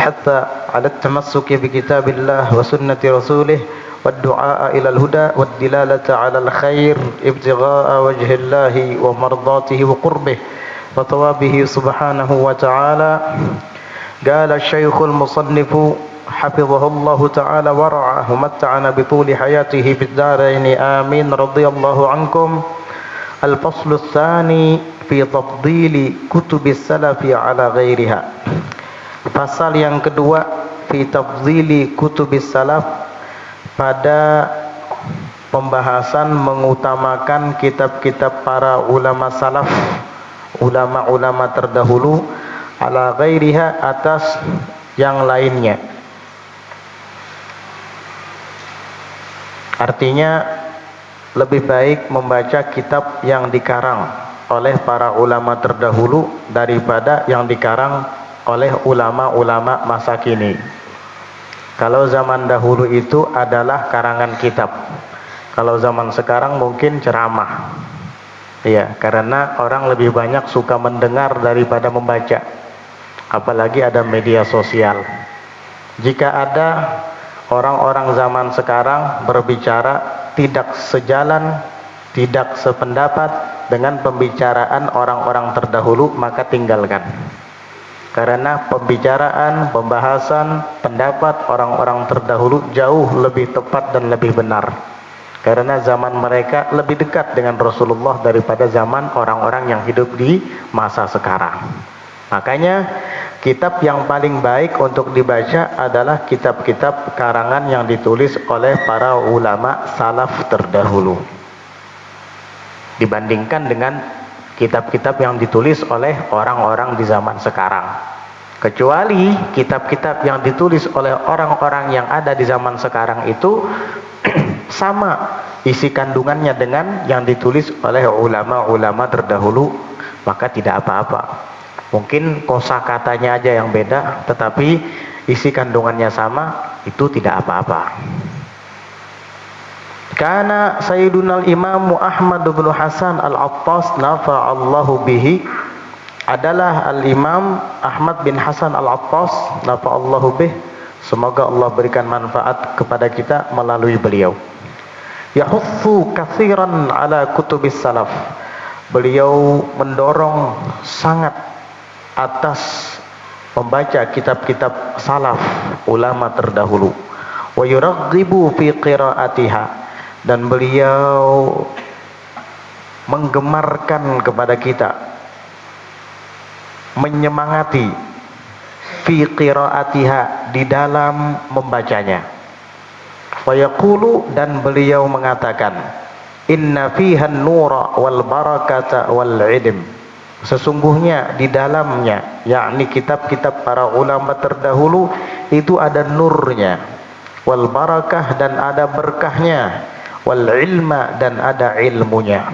حث على التمسك بكتاب الله وسنة رسوله والدعاء إلى الهدى والدلالة على الخير ابتغاء وجه الله ومرضاته وقربه وثوابه سبحانه وتعالى. قال الشيخ المصنف حفظه الله تعالى ورعاه ومتعنا بطول حياته في الدارين آمين رضي الله عنكم. الفصل الثاني في تفضيل كتب السلف على غيرها. Pasal yang kedua, fi tafdhili kutubis salaf, pada pembahasan mengutamakan kitab-kitab para ulama salaf, ulama-ulama terdahulu, ala ghairiha, atas yang lainnya. Artinya lebih baik membaca kitab yang dikarang oleh para ulama terdahulu daripada yang dikarang oleh ulama-ulama masa kini. Kalau zaman dahulu itu adalah karangan kitab, kalau zaman sekarang mungkin ceramah. Ya, karena orang lebih banyak suka mendengar daripada membaca. Apalagi ada media sosial. Jika ada orang-orang zaman sekarang berbicara tidak sejalan, tidak sependapat dengan pembicaraan orang-orang terdahulu, maka tinggalkan. Karena pembicaraan, pembahasan, pendapat orang-orang terdahulu jauh lebih tepat dan lebih benar. Karena zaman mereka lebih dekat dengan Rasulullah daripada zaman orang-orang yang hidup di masa sekarang. Makanya kitab yang paling baik untuk dibaca adalah kitab-kitab karangan yang ditulis oleh para ulama salaf terdahulu, dibandingkan dengan kitab-kitab yang ditulis oleh orang-orang di zaman sekarang. Kecuali kitab-kitab yang ditulis oleh orang-orang yang ada di zaman sekarang itu sama isi kandungannya dengan yang ditulis oleh ulama-ulama terdahulu, maka tidak apa-apa. Mungkin kosakatanya aja yang beda, tetapi isi kandungannya sama, itu tidak apa-apa. Karena Sayyiduna al-Imam Ahmad bin Hasan al-Attas nafa'allahu bihi, adalah al-Imam Ahmad bin Hasan al-Attas nafa'allahu bih, semoga Allah berikan manfaat kepada kita melalui beliau. Yahutsu katsiran ala kutubis salaf, beliau mendorong sangat atas membaca kitab-kitab salaf, ulama terdahulu. Wa yuraghibu fi qiraatiha, dan beliau menggemarkan kepada kita, menyemangati fi qiraatiha, di dalam membacanya. Wa yaqulu, dan beliau mengatakan, inna fiha an-nura wal barakata wal ilm, sesungguhnya di dalamnya, yakni kitab-kitab para ulama terdahulu, itu ada nurnya, wal barakah, dan ada berkahnya, wal ilma, dan ada ilmunya.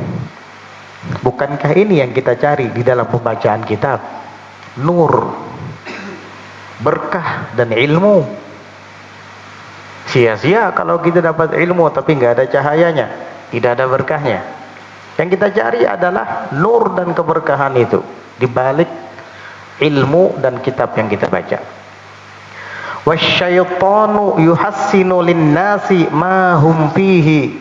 Bukankah ini yang kita cari di dalam pembacaan kitab? Nur, berkah, dan ilmu. Sia-sia kalau kita dapat ilmu tapi nggak ada cahayanya, tidak ada berkahnya. Yang kita cari adalah nur dan keberkahan itu di balik ilmu dan kitab yang kita baca. Wasyaitanu yuhassinu linnasi ma hum fihi,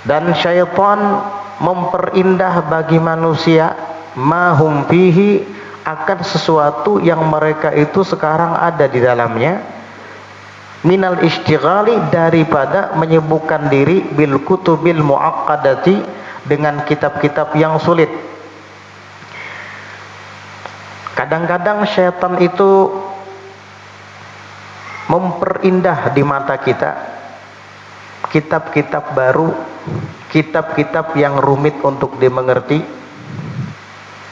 dan syaitan memperindah bagi manusia ma hum fihi, akan sesuatu yang mereka itu sekarang ada di dalamnya, minal istighali, daripada menyibukkan diri bil kutubil muaqqadati, dengan kitab-kitab yang sulit. Kadang-kadang syaitan itu memperindah di mata kita kitab-kitab baru, kitab-kitab yang rumit untuk dimengerti,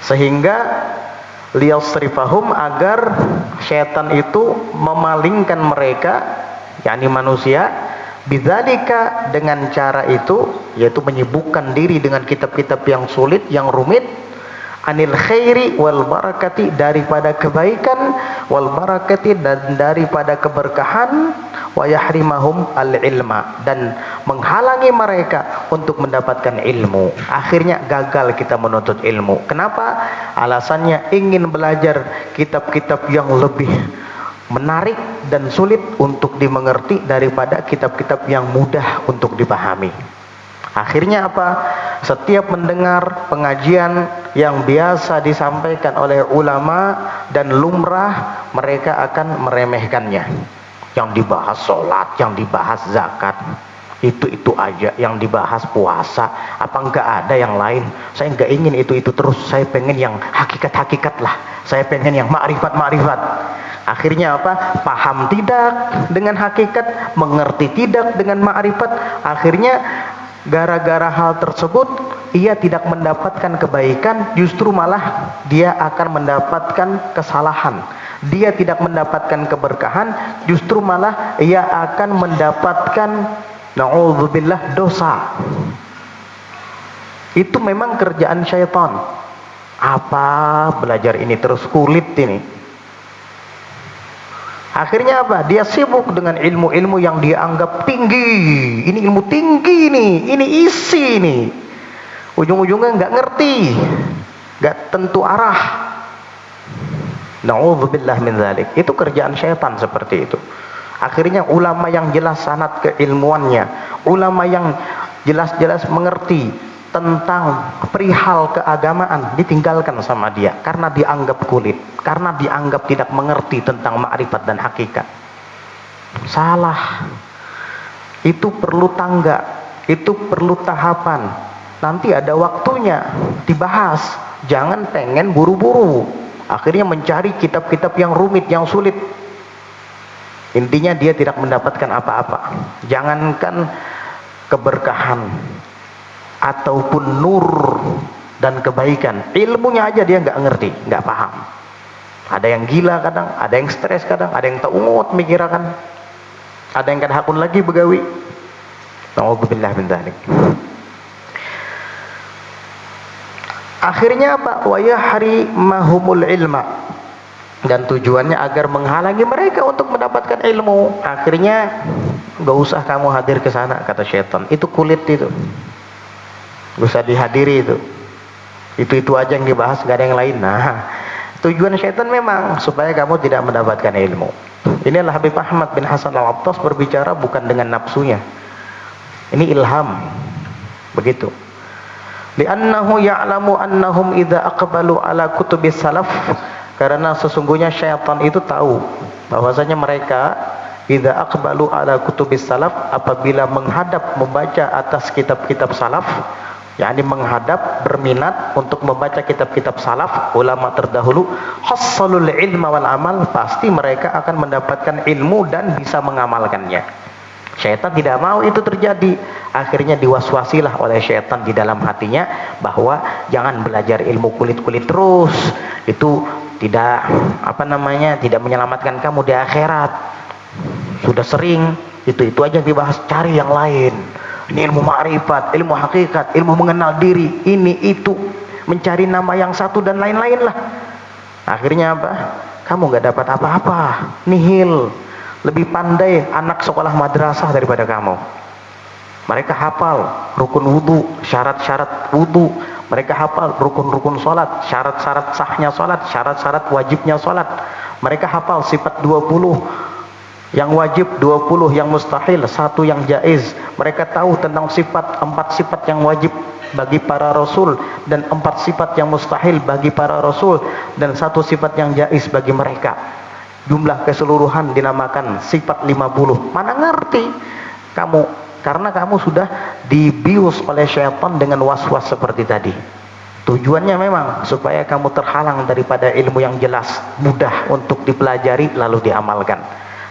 sehingga liyasrifahum, agar syaitan itu memalingkan mereka, yakni manusia, bidzalika, dengan cara itu, yaitu menyibukkan diri dengan kitab-kitab yang sulit, yang rumit, anil khairi wal barakati, daripada kebaikan, wal barakati, dan daripada keberkahan, wa yahrimahum al ilma, dan menghalangi mereka untuk mendapatkan ilmu. Akhirnya gagal kita menuntut ilmu. Kenapa? Alasannya ingin belajar kitab-kitab yang lebih menarik dan sulit untuk dimengerti daripada kitab-kitab yang mudah untuk dipahami. Akhirnya apa? Setiap mendengar pengajian yang biasa disampaikan oleh ulama dan lumrah, mereka akan meremehkannya. Yang dibahas sholat, yang dibahas zakat, itu aja. Yang dibahas puasa, apa enggak ada yang lain? Saya enggak ingin itu terus, saya pengen yang hakikat-hakikat lah, saya pengen yang ma'rifat-ma'rifat. Akhirnya apa? Paham tidak dengan hakikat, mengerti tidak dengan ma'rifat. Akhirnya gara-gara hal tersebut ia tidak mendapatkan kebaikan, justru malah dia akan mendapatkan kesalahan. Dia tidak mendapatkan keberkahan, justru malah ia akan mendapatkan na'udzubillah dosa. Itu memang kerjaan syaitan. Apa belajar ini terus kulit ini. Akhirnya apa? Dia sibuk dengan ilmu-ilmu yang dia anggap tinggi. Ini ilmu tinggi nih, ini isi nih. Ujung-ujungnya nggak ngerti, nggak tentu arah. Na'udzubillah min dzalik. Itu kerjaan syaitan seperti itu. Akhirnya ulama yang jelas sanad keilmuannya, ulama yang jelas-jelas mengerti tentang perihal keagamaan ditinggalkan sama dia karena dianggap kulit, karena dianggap tidak mengerti tentang ma'rifat dan hakikat. Salah. Itu perlu tangga, itu perlu tahapan. Nanti ada waktunya dibahas. Jangan pengen buru-buru. Akhirnya mencari kitab-kitab yang rumit, yang sulit. Intinya dia tidak mendapatkan apa-apa. Jangankan keberkahan ataupun nur dan kebaikan, ilmunya aja dia nggak ngerti, nggak paham. Ada yang gila kadang, ada yang stres kadang, ada yang taungut mikirakan, ada yang kada hakun lagi begawi. Na'udzubillah min dzalik. Akhirnya apa? Wa yahri mahumul ilma, dan tujuannya agar menghalangi mereka untuk mendapatkan ilmu. Akhirnya nggak usah kamu hadir ke sana, kata syaitan. Itu kulit itu. Gak usah dihadiri itu aja yang dibahas, gak ada yang lain. Nah, tujuan syaitan memang supaya kamu tidak mendapatkan ilmu. Inilah Habib Ahmad bin Hasan Al-Attas berbicara bukan dengan nafsunya. Ini ilham. Begitu. Li'annahu ya'lamu annahum idza aqbalu ala kutubis salaf, karena sesungguhnya syaitan itu tahu bahwasanya mereka idza aqbalu ala kutubis salaf, apabila menghadap membaca atas kitab-kitab salaf, yakni menghadap berminat untuk membaca kitab-kitab salaf, ulama terdahulu, hassalul ilma wal amal, pasti mereka akan mendapatkan ilmu dan bisa mengamalkannya. Syaitan tidak mau itu terjadi. Akhirnya diwaswasilah oleh syaitan di dalam hatinya bahwa jangan belajar ilmu kulit-kulit terus. Itu tidak tidak menyelamatkan kamu di akhirat. Sudah sering itu aja dibahas, cari yang lain. Ini ilmu ma'rifat, ilmu hakikat, ilmu mengenal diri, ini itu, mencari nama yang satu dan lain-lain lah. Akhirnya apa? Kamu nggak dapat apa-apa, nihil. Lebih pandai anak sekolah madrasah daripada kamu. Mereka hafal rukun wudu, syarat-syarat wudu. Mereka hafal rukun-rukun sholat, syarat-syarat sahnya sholat, syarat-syarat wajibnya sholat. Mereka hafal sifat 20 yang wajib, 20 yang mustahil, 1 yang jaiz. Mereka tahu tentang 4 sifat yang wajib bagi para rasul, dan 4 sifat yang mustahil bagi para rasul, dan 1 sifat yang jaiz bagi mereka. Jumlah keseluruhan dinamakan sifat 50. Mana ngerti kamu, karena kamu sudah dibius oleh syaitan dengan was-was seperti tadi. Tujuannya memang supaya kamu terhalang daripada ilmu yang jelas, mudah untuk dipelajari lalu diamalkan.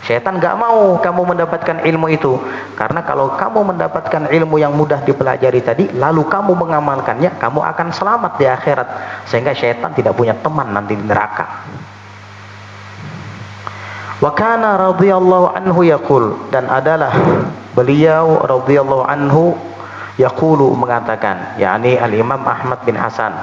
Syaitan gak mau kamu mendapatkan ilmu itu, karena kalau kamu mendapatkan ilmu yang mudah dipelajari tadi, lalu kamu mengamalkannya, kamu akan selamat di akhirat, sehingga syaitan tidak punya teman nanti di neraka. Wa kana radhiyallahu anhu yaqul, dan adalah beliau radhiyallahu anhu yaqulu, mengatakan, yakni al-Imam Ahmad bin Hasan,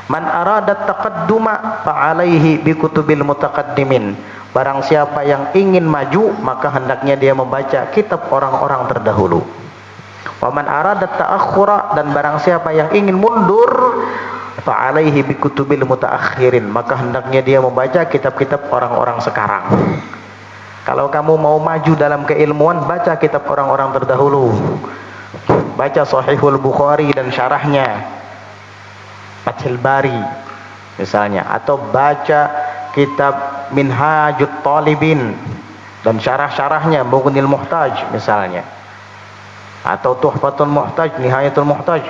man arada taqadduma fa'alaihi bi kutubil mutaqaddimin, barang siapa yang ingin maju maka hendaknya dia membaca kitab orang-orang terdahulu. Wa man arada ta'akhkhura, dan barang siapa yang ingin mundur fa'alaihi bikutubil mutaakhirin, maka hendaknya dia membaca kitab-kitab orang-orang sekarang. Kalau kamu mau maju dalam keilmuan, baca kitab orang-orang terdahulu. Baca Sahihul Bukhari dan syarahnya, Fathul Bari misalnya, atau baca kitab Minhajut Talibin dan syarah-syarahnya, Mughnil Muhtaj misalnya, atau Tuhfatul Muhtaj, Nihayatul Muhtaj.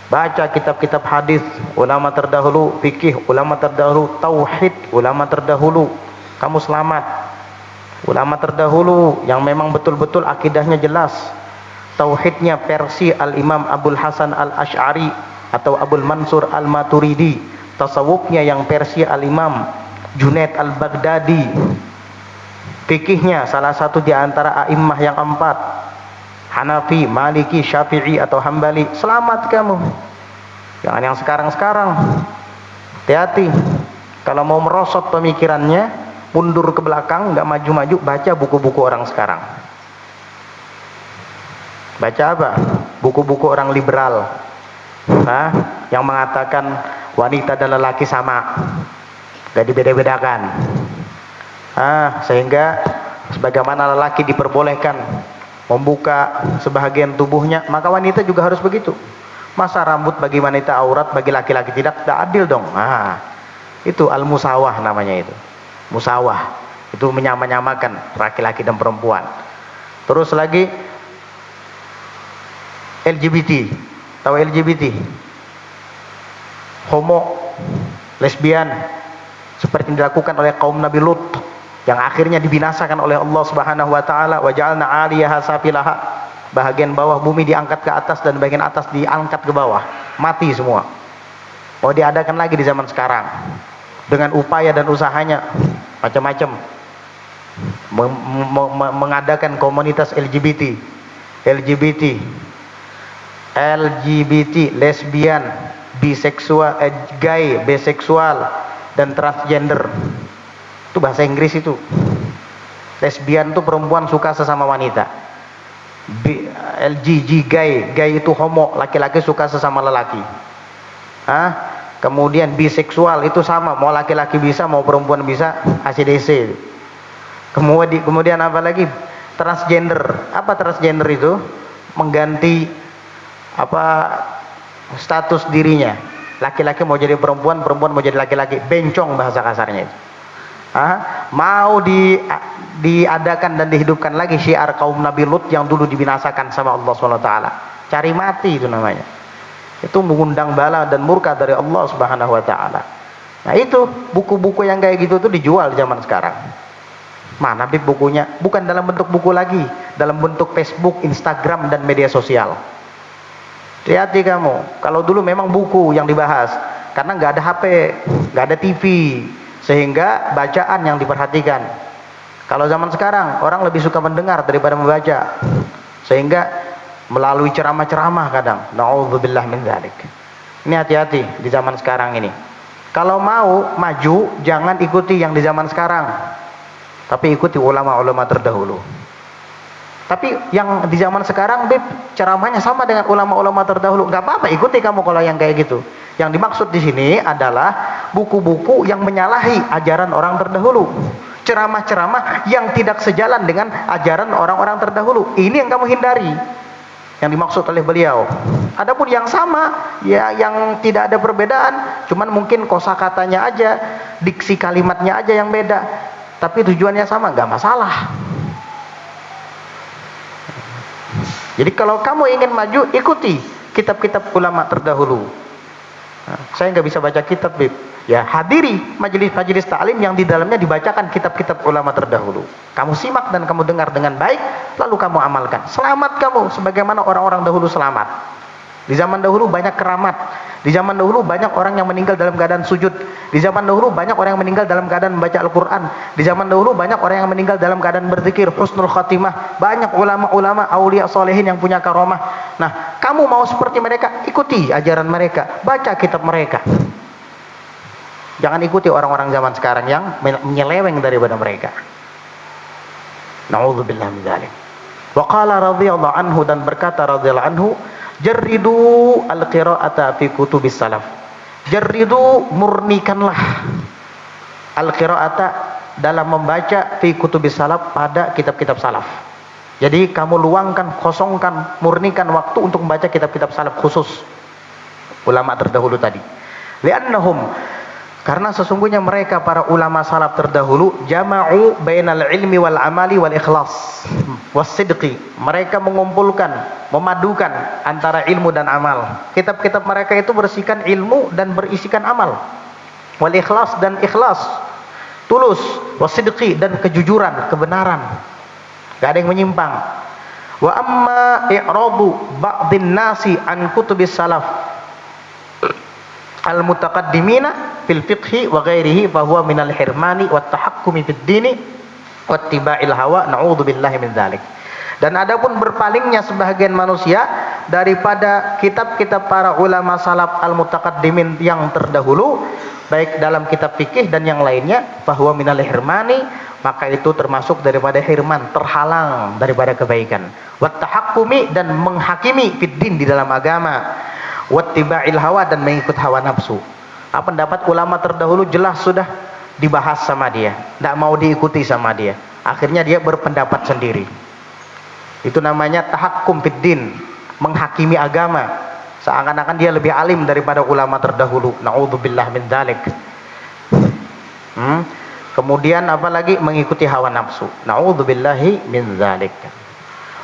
Baca kitab-kitab hadis ulama terdahulu, fikih ulama terdahulu, tauhid ulama terdahulu, kamu selamat. Ulama terdahulu yang memang betul-betul akidahnya jelas, tauhidnya versi Al-Imam Abul Hasan Al-Asy'ari atau Abul Mansur Al-Maturidi, tasawufnya yang versi Al-Imam Junaid Al-Baghdadi, fikihnya salah satu di antara a'immah yang 4, Hanafi, Maliki, Syafi'i atau Hambali. Selamat kamu. Jangan yang sekarang-sekarang. Hati-hati. Kalau mau merosot pemikirannya, mundur ke belakang, nggak maju-maju, baca buku-buku orang sekarang. Baca apa? Buku-buku orang liberal. Nah, yang mengatakan wanita dan lelaki sama, nggak dibeda-bedakan. Sehingga sebagaimana lelaki diperbolehkan membuka sebahagian tubuhnya, maka wanita juga harus begitu. Masa rambut bagi wanita aurat, bagi laki-laki tidak adil dong. Itu al-musawah namanya itu. Musawah itu menyamakan laki-laki dan perempuan. Terus lagi LGBT, tahu LGBT? Homo, lesbian, seperti yang dilakukan oleh kaum Nabi Lut, yang akhirnya dibinasakan oleh Allah Subhanahu wa taala. Wa ja'alna 'aliyaha safilaha, bahagian bawah bumi diangkat ke atas dan bagian atas diangkat ke bawah, mati semua. Mau diadakan lagi di zaman sekarang dengan upaya dan usahanya macam-macam, mengadakan komunitas LGBT, lesbian, biseksual, gay, biseksual dan transgender. Itu bahasa Inggris itu. Lesbian itu perempuan suka sesama wanita. Gay itu homo, laki-laki suka sesama lelaki. Kemudian biseksual itu sama, mau laki-laki bisa, mau perempuan bisa, ACDC. Kemudian apa lagi? Transgender. Apa transgender itu? Mengganti status dirinya. Laki-laki mau jadi perempuan, perempuan mau jadi laki-laki. Bencong bahasa kasarnya itu. Mau diadakan dan dihidupkan lagi syiar kaum Nabi Lut yang dulu dibinasakan sama Allah SWT. Cari mati itu namanya. Itu mengundang bala dan murka dari Allah Subhanahu wa taala. Nah, itu buku-buku yang kayak gitu tuh dijual zaman sekarang. Mana bib bukunya? Bukan dalam bentuk buku lagi, dalam bentuk Facebook, Instagram dan media sosial. Hati-hati kamu. Kalau dulu memang buku yang dibahas, karena nggak ada HP, nggak ada TV, sehingga bacaan yang diperhatikan. Kalau zaman sekarang orang lebih suka mendengar daripada membaca, sehingga melalui ceramah-ceramah kadang. Na'udzubillah min dzalik. Ini hati-hati di zaman sekarang ini. Kalau mau maju, jangan ikuti yang di zaman sekarang, tapi ikuti ulama-ulama terdahulu. Tapi yang di zaman sekarang, ceramahnya sama dengan ulama-ulama terdahulu, nggak apa-apa, ikuti kamu kalau yang kayak gitu. Yang dimaksud di sini adalah buku-buku yang menyalahi ajaran orang terdahulu, ceramah-ceramah yang tidak sejalan dengan ajaran orang-orang terdahulu. Ini yang kamu hindari, yang dimaksud oleh beliau. Adapun yang sama, ya yang tidak ada perbedaan, cuman mungkin kosakatanya aja, diksi kalimatnya aja yang beda, tapi tujuannya sama, nggak masalah. Jadi kalau kamu ingin maju, ikuti kitab-kitab ulama terdahulu. Saya nggak bisa baca kitab, ya hadiri majelis-majelis ta'lim yang di dalamnya dibacakan kitab-kitab ulama terdahulu. Kamu simak dan kamu dengar dengan baik, lalu kamu amalkan. Selamat kamu sebagaimana orang-orang dahulu selamat. Di zaman dahulu banyak keramat. Di zaman dahulu banyak orang yang meninggal dalam keadaan sujud. Di zaman dahulu banyak orang yang meninggal dalam keadaan membaca Al-Quran. Di zaman dahulu banyak orang yang meninggal dalam keadaan berzikir, husnul khatimah. Banyak ulama-ulama, aulia solehin yang punya karomah. Nah, kamu mau seperti mereka, ikuti ajaran mereka, baca kitab mereka. Jangan ikuti orang-orang zaman sekarang yang menyeleweng daripada mereka. Na'udzubillah min dzalik. Wa qala radhiyallahu anhu, dan berkata radhiyallahu anhu, jarridu al-qira'ata fi kutubis salaf. Jarridu, murnikanlah al-qira'ata dalam membaca fi kutubis salaf, pada kitab-kitab salaf. Jadi kamu luangkan, kosongkan, murnikan waktu untuk membaca kitab-kitab salaf khusus ulama terdahulu tadi. Li'annahum, karena sesungguhnya mereka para ulama salaf terdahulu, jama'u bainal ilmi wal amali wal ikhlas was sidqi. Mereka mengumpulkan, memadukan antara ilmu dan amal. Kitab-kitab mereka itu berisikan ilmu dan berisikan amal. Wal ikhlas, dan ikhlas, tulus, was sidqi, dan kejujuran, kebenaran. Gak ada yang menyimpang. Wa amma i'radu ba'dhin nasi an kutubis salaf al-mutaqaddimina fil fiqhi wa ghairihi fa huwa minal hirmani wat tahakkumi fid dini wattiba'il hawa, na'udzubillahi min dzalik. Dan adapun berpalingnya sebahagian manusia daripada kitab-kitab para ulama salaf al-mutaqaddimin yang terdahulu, baik dalam kitab fikih dan yang lainnya, fa huwa minal hirmani, maka itu termasuk daripada hirman, terhalang daripada kebaikan, wat tahakkumi, dan menghakimi fid din, di dalam agama, wattiba'il hawa, dan mengikut hawa nafsu. Apa pendapat ulama terdahulu jelas sudah dibahas sama dia, tidak mau diikuti sama dia, akhirnya dia berpendapat sendiri. Itu namanya tahakkum fid din, menghakimi agama, seakan-akan dia lebih alim daripada ulama terdahulu. Na'udzubillah min dzalik. Kemudian apalagi mengikuti hawa nafsu. Na'udzubillahi min dzalik.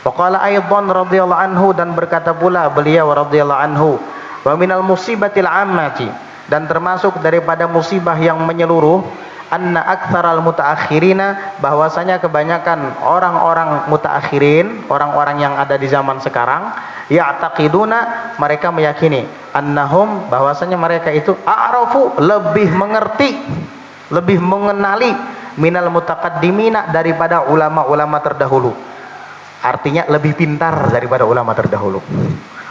Wa qala aidan radhiyallahu anhu, dan berkata pula beliau radhiyallahu anhu, wa minal musibatil ammati, dan termasuk daripada musibah yang menyeluruh, anna aktsaral mutaakhirina, bahwasanya kebanyakan orang-orang mutaakhirin, orang-orang yang ada di zaman sekarang, ya'taqiduna, mereka meyakini, annahum, bahwasanya mereka itu a'rafu, lebih mengerti, lebih mengenali, minal mutaqaddimina, daripada ulama-ulama terdahulu. Artinya lebih pintar daripada ulama terdahulu.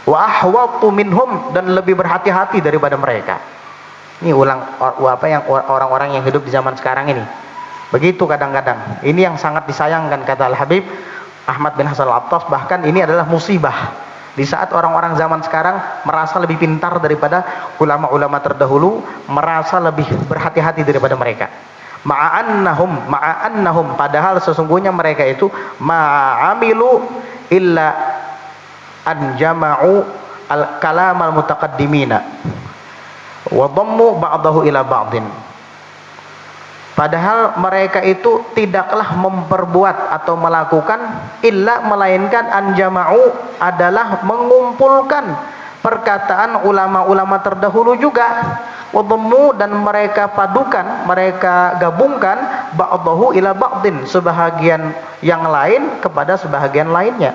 Wa ahwatu minhum, dan lebih berhati-hati daripada mereka. Ini orang-orang yang hidup di zaman sekarang ini. Begitu kadang-kadang. Ini yang sangat disayangkan, kata Al-Habib Ahmad bin Hasan Al-Attas, bahkan ini adalah musibah. Di saat orang-orang zaman sekarang merasa lebih pintar daripada ulama-ulama terdahulu, merasa lebih berhati-hati daripada mereka. Ma'annahum, padahal sesungguhnya mereka itu ma'amilu illa an jama'u al-kalam al-mutaqaddimina wa dhammu ba'dahu ila ba'din. Padahal mereka itu tidaklah memperbuat atau melakukan illa, melainkan an jama'u, adalah mengumpulkan perkataan ulama-ulama terdahulu juga, wadhammu, dan mereka padukan, mereka gabungkan, ba'dahu ila ba'din, sebahagian yang lain kepada sebahagian lainnya,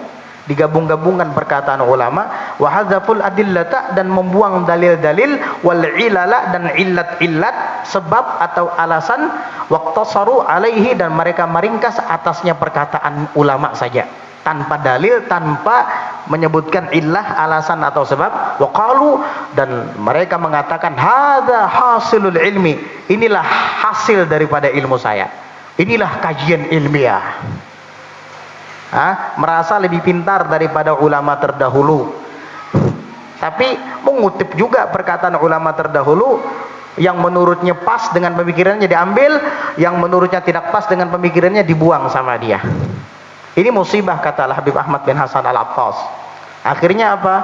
digabung-gabungkan perkataan ulama, wa hadzaful adillata, dan membuang dalil-dalil, wal ilala, dan illat-illat, sebab atau alasan, waqtasaru alaihi, dan mereka meringkas atasnya perkataan ulama saja, tanpa dalil, tanpa menyebutkan illah, alasan atau sebab. Waqalu, dan mereka mengatakan, hadza hasilul ilmi, inilah hasil daripada ilmu saya, inilah kajian ilmiah. Merasa lebih pintar daripada ulama terdahulu, tapi mengutip juga perkataan ulama terdahulu, yang menurutnya pas dengan pemikirannya diambil, yang menurutnya tidak pas dengan pemikirannya dibuang sama dia. Ini musibah, kata Habib Ahmad bin Hasan Al-Attas. Akhirnya apa?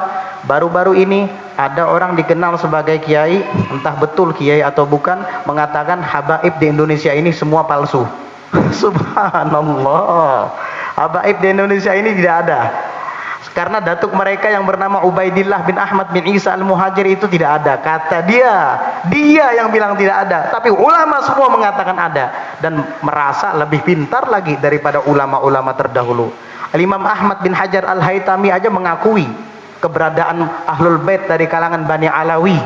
Baru-baru ini ada orang dikenal sebagai kiai, entah betul kiai atau bukan, mengatakan habaib di Indonesia ini semua palsu. Subhanallah, habaib di Indonesia ini tidak ada. Karena datuk mereka yang bernama Ubaidillah bin Ahmad bin Isa Al-Muhajir itu tidak ada. Kata dia yang bilang tidak ada, tapi ulama semua mengatakan ada, dan merasa lebih pintar lagi daripada ulama-ulama terdahulu. Imam Ahmad bin Hajar Al-Haytami aja mengakui keberadaan Ahlul Bait dari kalangan Bani Alawi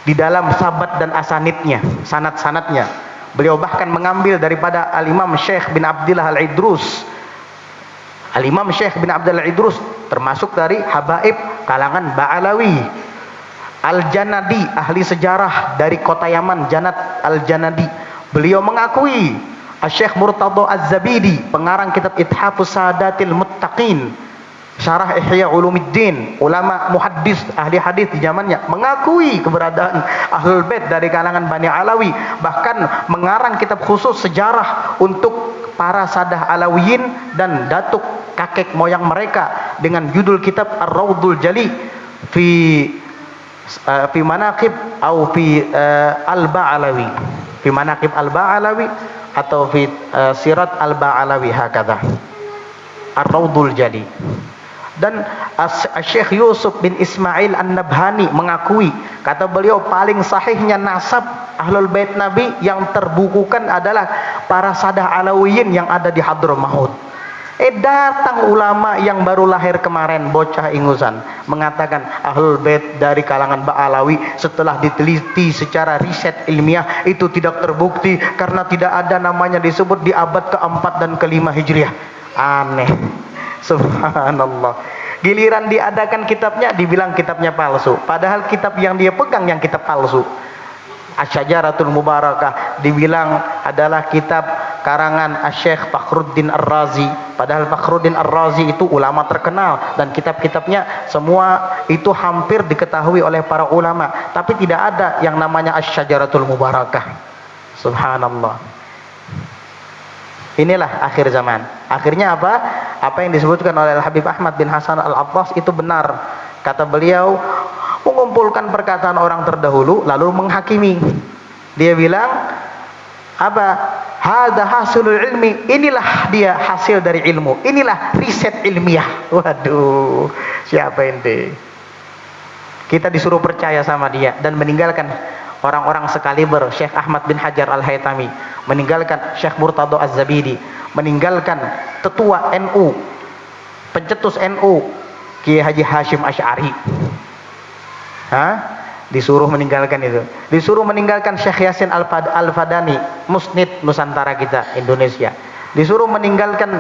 di dalam sabat dan asanidnya, sanad-sanadnya. Beliau bahkan mengambil daripada Al-Imam Syekh bin Abdillah Al-Idrus. Al-Imam Syekh bin Abdullah Idrus termasuk dari habaib kalangan Ba'alawi. Al-Janadi, ahli sejarah dari kota Yaman, Janat Al-Janadi, beliau mengakui. Syekh Murtadha Az-Zabidi, pengarang kitab Ithafus Sadatil Muttaqin, Syarah Ihya Ulumuddin, ulama muhaddis ahli hadis di zamannya mengakui keberadaan Ahlul Bait dari kalangan Bani Alawi, bahkan mengarang kitab khusus sejarah untuk para Sadah Alawiyin dan datuk kakek moyang mereka dengan judul kitab Ar-Raudul Jali fi manaqib atau fi Al-Ba'alawi, fi manaqib Al-Ba'alawi atau fi sirat Al-Ba'alawi, hakadha Ar-Raudul Jali. Dan Syekh Yusuf bin Ismail An-Nabhani mengakui, kata beliau, paling sahihnya nasab Ahlul Bait Nabi yang terbukukan adalah para Sadah Alawiyin yang ada di Hadramaut. Datang ulama yang baru lahir kemarin, bocah ingusan, mengatakan Ahlul Bait dari kalangan Ba'alawi setelah diteliti secara riset ilmiah itu tidak terbukti karena tidak ada namanya disebut di abad keempat dan kelima Hijriah. Aneh. Subhanallah. Giliran diadakan kitabnya dibilang kitabnya palsu, padahal kitab yang dia pegang yang kitab palsu. Asy-Syajaratul Mubarakah dibilang adalah kitab karangan Asy-Syaikh Fakhruddin Ar-Razi, padahal Fakhruddin Ar-Razi itu ulama terkenal dan kitab-kitabnya semua itu hampir diketahui oleh para ulama, tapi tidak ada yang namanya Asy-Syajaratul Mubarakah. Subhanallah. Inilah akhir zaman. Akhirnya apa? Apa yang disebutkan oleh Habib Ahmad bin Hasan Al-Attas itu benar. Kata beliau, mengumpulkan perkataan orang terdahulu lalu menghakimi. Dia bilang apa? Hadza hasilul ilmi. Inilah dia hasil dari ilmu. Inilah riset ilmiah. Waduh, siapa ente? Kita disuruh percaya sama dia dan meninggalkan orang-orang sekaliber Syekh Ahmad bin Hajar Al-Haytami, meninggalkan Syekh Murtadho Az-Zabidi, meninggalkan tetua NU, pencetus NU Kiai Haji Hashim Asy'ari. Disuruh meninggalkan itu. Disuruh meninggalkan Syekh Yasin Al-Fadani, musnid Nusantara kita Indonesia. Disuruh meninggalkan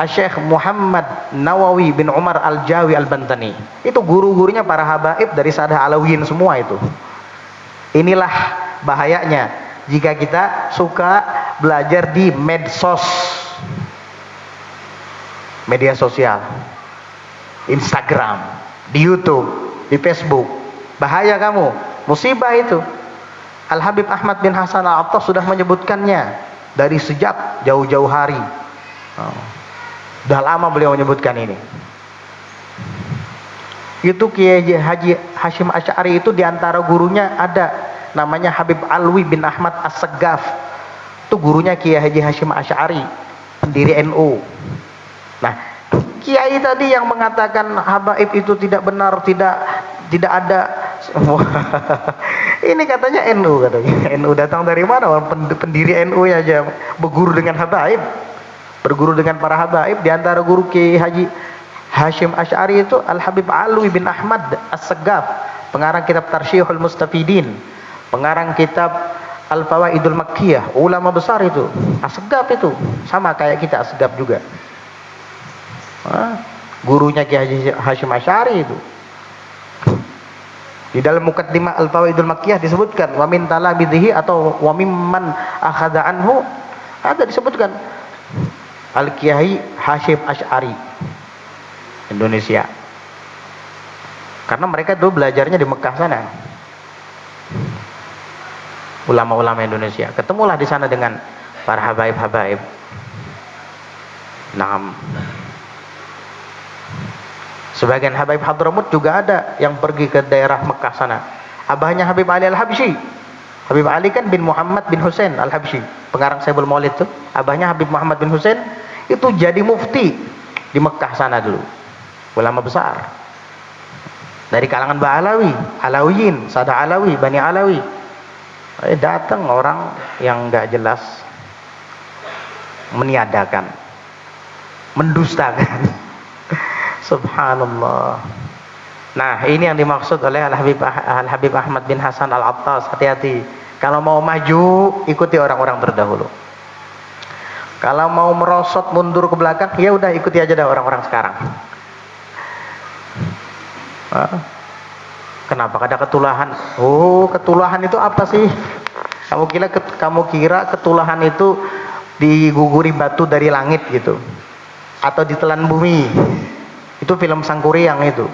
Syekh Muhammad Nawawi bin Umar Al-Jawi Al-Bantani. Itu guru-gurunya para habaib dari Sadah Alawiyin semua itu. Inilah bahayanya jika kita suka belajar di medsos, media sosial, Instagram, di YouTube, di Facebook. Bahaya kamu, musibah itu. Al-Habib Ahmad bin Hasan Al-Attas sudah menyebutkannya dari sejak jauh-jauh hari. Sudah lama beliau menyebutkan ini. Itu Kiai Haji Hashim Asy'ari itu diantara gurunya ada namanya Habib Alwi bin Ahmad As-Saggaf. Itu gurunya Kiai Haji Hashim Asy'ari, pendiri NU. Nah, kiai tadi yang mengatakan habaib itu tidak benar, tidak ada. Ini katanya NU, katanya. NU datang dari mana? Pendiri NU aja berguru dengan habaib, berguru dengan para habaib. Diantara guru Kiai Haji Hashim Asy'ari itu Al-Habib Alwi bin Ahmad As-Saggaf, pengarang kitab Tarsyihul Mustafidin, pengarang kitab Al-Fawaidul Makkiyah, ulama besar itu. As-Saggaf itu sama kayak kita, As-Saggaf juga. Gurunya Kiai Haji Hashim Asy'ari itu. Di dalam Muqaddimah Al-Fawaidul Makkiyah disebutkan wa min talabidhi atau wa mimman akhadha anhu, ada disebutkan Al-Kiai Hashim Asy'ari Indonesia, karena mereka dulu belajarnya di Mekah sana, ulama-ulama Indonesia. Ketemulah di sana dengan para habaib-habaib. Nah, sebagian habaib Hadramut juga ada yang pergi ke daerah Mekah sana. Abahnya Habib Ali Al-Habsyi, Habib Ali kan bin Muhammad bin Husain Al-Habsyi, pengarang Saibul Maulid tuh. Abahnya Habib Muhammad bin Husain itu jadi mufti di Mekah sana dulu. Ulama besar dari kalangan Ba'alawi, Alawiyin, Sadah Alawi, Bani Alawi. Datang orang yang nggak jelas, meniadakan, mendustakan. Subhanallah. Nah, ini yang dimaksud oleh Al-Habib Ahmad bin Hasan Al-Attas. Hati-hati, kalau mau maju ikuti orang-orang terdahulu. Kalau mau merosot mundur ke belakang, ya udah ikuti aja dah orang-orang sekarang. Kenapa ada ketulahan? Oh, ketulahan itu apa sih? Kamu kira ketulahan itu diguguri batu dari langit gitu, atau ditelan bumi? Itu film Sangkuriang itu.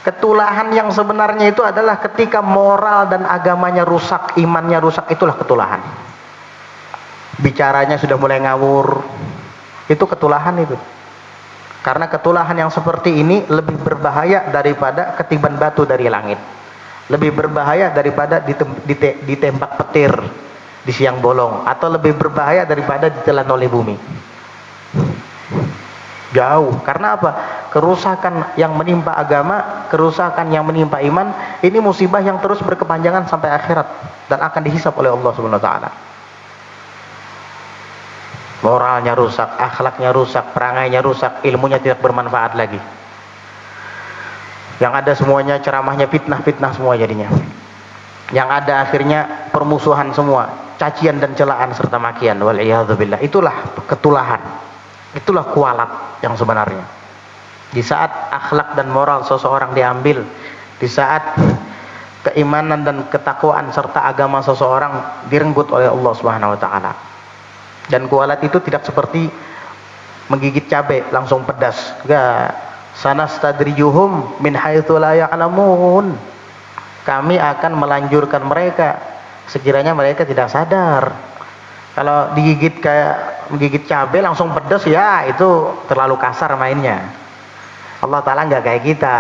Ketulahan yang sebenarnya itu adalah ketika moral dan agamanya rusak, imannya rusak, itulah ketulahan. Bicaranya sudah mulai ngawur, itu ketulahan itu. Karena ketulahan yang seperti ini lebih berbahaya daripada ketiban batu dari langit, lebih berbahaya daripada ditembak petir di siang bolong, atau lebih berbahaya daripada ditelan oleh bumi. Jauh. Karena apa? Kerusakan yang menimpa agama, kerusakan yang menimpa iman, ini musibah yang terus berkepanjangan sampai akhirat dan akan dihisab oleh Allah Subhanahu wa taala. Moralnya rusak, akhlaknya rusak, perangainya rusak, ilmunya tidak bermanfaat lagi. Yang ada semuanya ceramahnya fitnah-fitnah semua jadinya. Yang ada akhirnya permusuhan semua, cacian dan celaan serta makian. Wal'iyadzubillah. Itulah ketulahan. Itulah kualat yang sebenarnya. Di saat akhlak dan moral seseorang diambil, di saat keimanan dan ketakwaan serta agama seseorang direnggut oleh Allah Subhanahu wa taala. Dan kualat itu tidak seperti menggigit cabai langsung pedas. Enggak. Sanastadrijuhum min haitsu la ya'lamun. Kami akan melanjurkan mereka sekiranya mereka tidak sadar. Kalau digigit kayak menggigit cabai langsung pedas, ya itu terlalu kasar mainnya. Allah Ta'ala nggak kayak kita.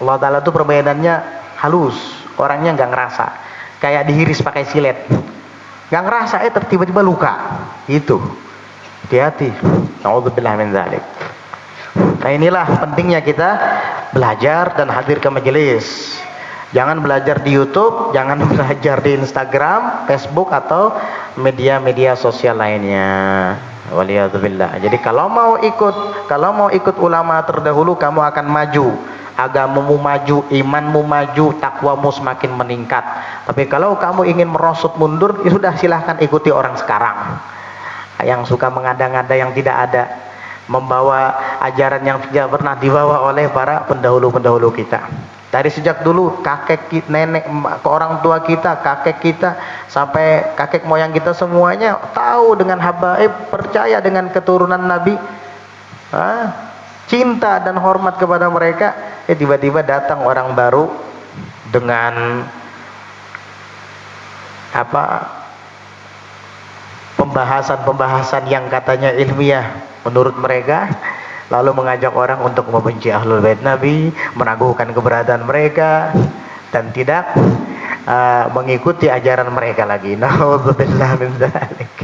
Allah Ta'ala tuh permainannya halus, orangnya nggak ngerasa, kayak dihiris pakai silet, nggak ngerasa, tiba-tiba luka gitu. Hati-hati. Na'udzubillah min dzalik. Nah, inilah pentingnya kita belajar dan hadir ke majelis. Jangan belajar di YouTube, jangan belajar di Instagram, Facebook, atau media-media sosial lainnya. Waliyadzubillah. Jadi kalau mau ikut ulama terdahulu, kamu akan maju, agamamu maju, imanmu maju, takwamu semakin meningkat. Tapi kalau kamu ingin merosot mundur, ya sudah, silahkan ikuti orang sekarang yang suka mengada-ngada yang tidak ada, membawa ajaran yang tidak pernah dibawa oleh para pendahulu-pendahulu kita. Dari sejak dulu, kakek, nenek, ke orang tua kita, kakek kita, sampai kakek moyang kita semuanya tahu dengan habaib, percaya dengan keturunan Nabi, cinta dan hormat kepada mereka. Tiba-tiba datang orang baru dengan pembahasan-pembahasan yang katanya ilmiah menurut mereka, lalu mengajak orang untuk membenci Ahlul Bait Nabi, meragukan keberadaan mereka, dan tidak mengikuti ajaran mereka lagi. Na'udzubillah min dzalik.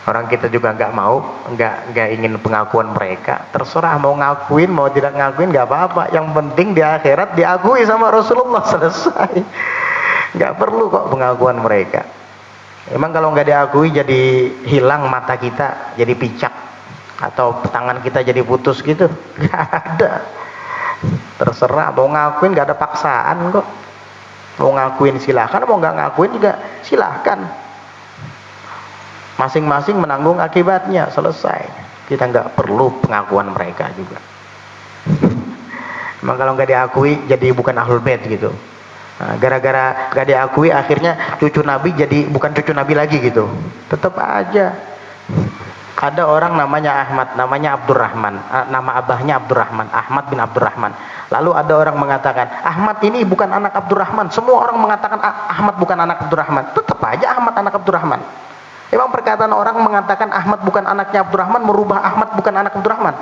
Orang kita juga nggak ingin pengakuan mereka. Terserah mau ngakuin, mau tidak ngakuin, nggak apa-apa. Yang penting di akhirat diakui sama Rasulullah, selesai. Nggak perlu kok pengakuan mereka. Emang kalau nggak diakui jadi hilang mata kita, jadi picak, atau tangan kita jadi putus gitu? Nggak ada. Terserah, mau ngakuin nggak ada paksaan kok. Mau ngakuin silahkan, mau nggak ngakuin juga silahkan. Masing-masing menanggung akibatnya, selesai. Kita nggak perlu pengakuan mereka juga. Emang kalau nggak diakui jadi bukan Ahlul Bait gitu. Nah, gara-gara nggak diakui akhirnya cucu Nabi jadi bukan cucu Nabi lagi gitu. Tetap aja. Ada orang namanya Ahmad, namanya Abdurrahman, nama abahnya Abdurrahman, Ahmad bin Abdurrahman. Lalu ada orang mengatakan, Ahmad ini bukan anak Abdurrahman. Semua orang mengatakan Ahmad bukan anak Abdurrahman. Tetap aja Ahmad anak Abdurrahman. Emang perkataan orang mengatakan Ahmad bukan anaknya Abdurrahman merubah Ahmad bukan anak Abdurrahman?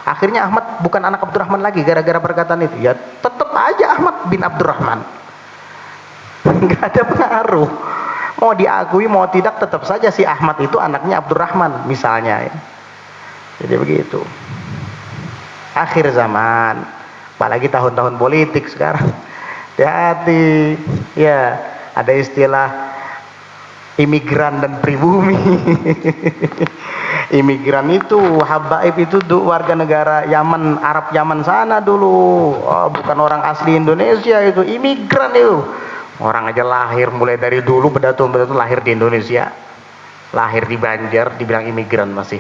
Akhirnya Ahmad bukan anak Abdurrahman lagi gara-gara perkataan itu. Ya tetap aja Ahmad bin Abdurrahman. Nggak ada pengaruh. Mau diakui mau tidak, tetap saja si Ahmad itu anaknya Abdurrahman misalnya ya. Jadi begitu. Akhir zaman, apalagi tahun-tahun politik sekarang. Hati-hati. Ya, ada istilah imigran dan pribumi. Imigran itu habaib itu warga negara Yaman, Arab Yaman sana dulu. Oh, bukan orang asli Indonesia itu, imigran itu. Orang aja lahir mulai dari dulu bedatun-bedatun lahir di Indonesia, lahir di Banjar, dibilang imigran masih.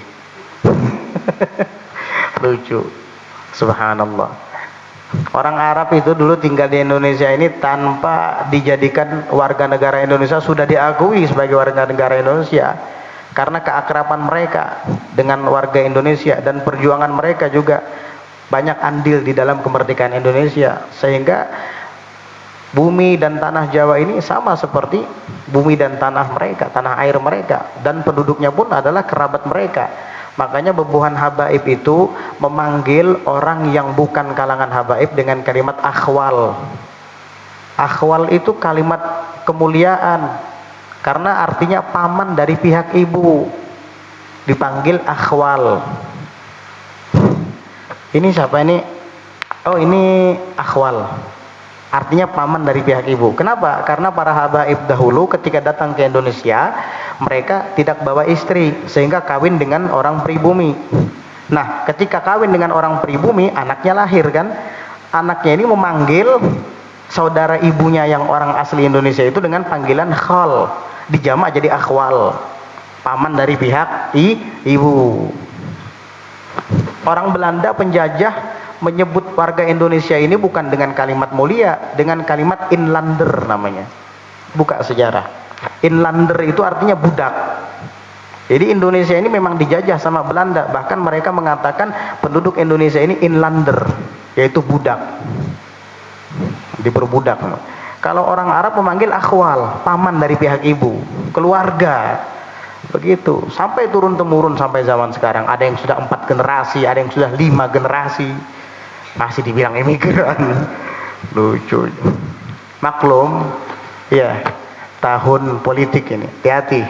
Lucu, subhanallah. Orang Arab itu dulu tinggal di Indonesia ini tanpa dijadikan warga negara Indonesia, sudah diakui sebagai warga negara Indonesia. karena keakraban mereka dengan warga Indonesia dan perjuangan mereka juga banyak andil di dalam kemerdekaan Indonesia, sehingga bumi dan tanah Jawa ini sama seperti bumi dan tanah mereka, tanah air mereka, dan penduduknya pun adalah kerabat mereka. Makanya bebuhan habaib itu memanggil orang yang bukan kalangan habaib dengan kalimat akhwal. Akhwal itu kalimat kemuliaan karena artinya paman dari pihak ibu, dipanggil akhwal. Ini siapa ini? Oh, ini akhwal, artinya paman dari pihak ibu. Kenapa? Karena para habaib dahulu ketika datang ke Indonesia, mereka tidak bawa istri, sehingga kawin dengan orang pribumi. Nah, ketika kawin dengan orang pribumi, anaknya lahir kan. Anaknya ini memanggil saudara ibunya yang orang asli Indonesia itu dengan panggilan khal, dijamak jadi akhwal, paman dari pihak ibu. Orang Belanda penjajah menyebut warga Indonesia ini bukan dengan kalimat mulia, dengan kalimat inlander namanya. Buka sejarah. Inlander itu artinya budak. Jadi Indonesia ini memang dijajah sama Belanda, bahkan mereka mengatakan penduduk Indonesia ini inlander, yaitu budak, diperbudak. Kalau orang Arab memanggil akhwal, paman dari pihak ibu, keluarga. Begitu, sampai turun temurun sampai zaman sekarang. Ada yang sudah 4 generasi, ada yang sudah 5 generasi, masih dibilang imigran. Lucu. Maklum, ya, tahun politik ini. Hati-hati,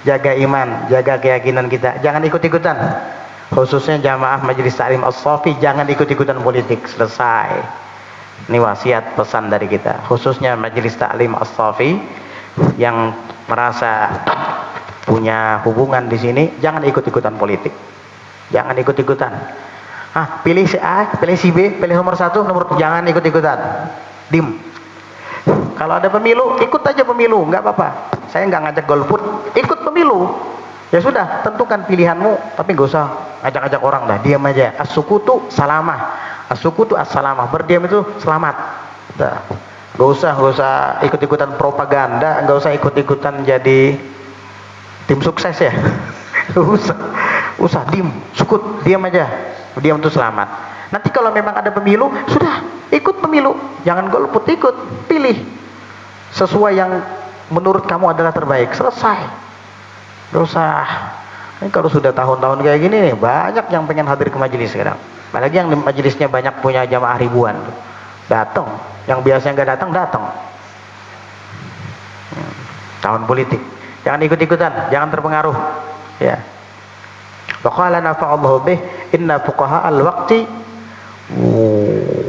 jaga iman, jaga keyakinan kita. Jangan ikut-ikutan. Khususnya jamaah Majelis Ta'lim As-Shafi, jangan ikut-ikutan politik. Selesai. Ini wasiat pesan dari kita. Khususnya Majelis Ta'lim As-Shafi yang merasa punya hubungan di sini, jangan ikut-ikutan politik. Jangan ikut-ikutan. Pilih si A, pilih si B, pilih nomor 1, jangan ikut-ikutan. Dim. Kalau ada pemilu, ikut aja pemilu, nggak apa-apa. Saya nggak ngajak golput, ikut pemilu. Ya sudah, tentukan pilihanmu, tapi nggak usah ajak-ajak orang dah, diam aja. As-sukutu salamah, as-sukutu as-salamah. Berdiam itu selamat. Dah. Nggak usah ikut-ikutan propaganda, nggak usah ikut-ikutan jadi tim sukses ya. usah diem, sukut, diam aja. Diam itu selamat. Nanti kalau memang ada pemilu, sudah ikut pemilu, jangan golput, ikut, pilih sesuai yang menurut kamu adalah terbaik. Selesai. Gak usah. Ini kalau sudah tahun-tahun kayak gini nih, banyak yang pengen hadir ke majelis sekarang. Apalagi yang majelisnya banyak punya jamaah ribuan, datang. Yang biasanya nggak datang. Tahun politik. Jangan ikut-ikutan, jangan terpengaruh. Ya. Waqala nafa'allahu bih inna fuqaha al-waqti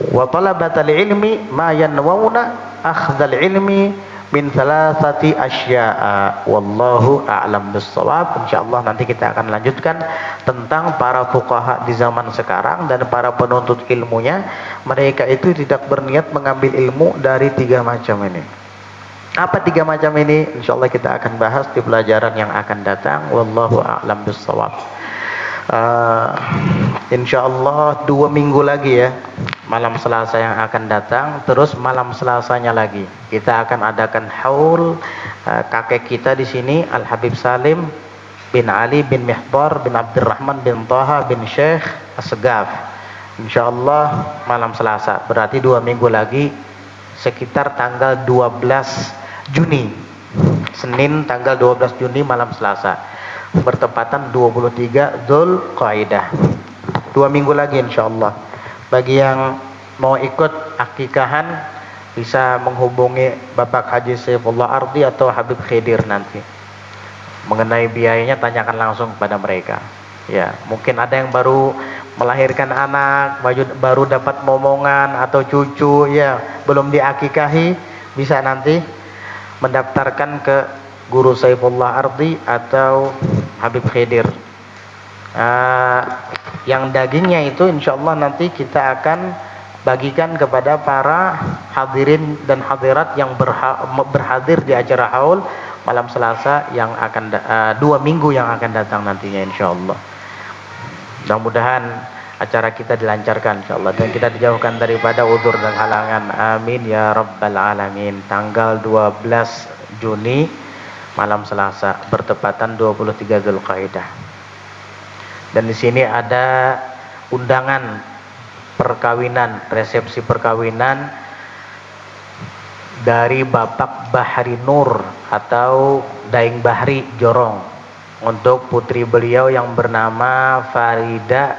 wa talabatal ilmi ma yanwawna akhdhal ilmi min thalathati asya'a wallahu a'lam bis-shawab. Insyaallah nanti kita akan lanjutkan tentang para fuqaha di zaman sekarang dan para penuntut ilmunya. Mereka itu tidak berniat mengambil ilmu dari 3 macam ini. Apa 3 macam ini? Insyaallah kita akan bahas di pelajaran yang akan datang. Wallahu a'lam bis-shawab. Insyaallah 2 minggu lagi ya, malam Selasa yang akan datang, terus malam Selasanya lagi kita akan adakan haul kakek kita di sini Al Habib Salim bin Ali bin Mihbar bin Abdurrahman bin Taha bin Syekh As-Segaf. Insyaallah malam Selasa, berarti 2 minggu lagi, sekitar tanggal 12 Juni, Senin tanggal 12 Juni malam Selasa, bertepatan 23 Dzulqa'dah. 2 minggu lagi insyaallah. Bagi yang mau ikut akikahan bisa menghubungi Bapak Haji Saifullah Ardi atau Habib Khidir nanti. Mengenai biayanya tanyakan langsung kepada mereka. Ya, mungkin ada yang baru melahirkan anak, baru dapat momongan atau cucu, ya, belum diakikahi, bisa nanti mendaftarkan ke Guru Saifullah Ardi atau Habib Khidir. Yang dagingnya itu insyaallah nanti kita akan bagikan kepada para hadirin dan hadirat yang berhadir di acara haul malam Selasa yang akan 2 minggu yang akan datang nantinya insyaallah. Mudah-mudahan acara kita dilancarkan insyaallah dan kita dijauhkan daripada udzur dan halangan. Amin ya rabbal alamin. Tanggal 12 Juni malam Selasa bertepatan 23 Dzulqa'dah. Dan di sini ada undangan perkawinan, resepsi perkawinan dari Bapak Bahri Nur atau Daeng Bahri Jorong untuk putri beliau yang bernama Farida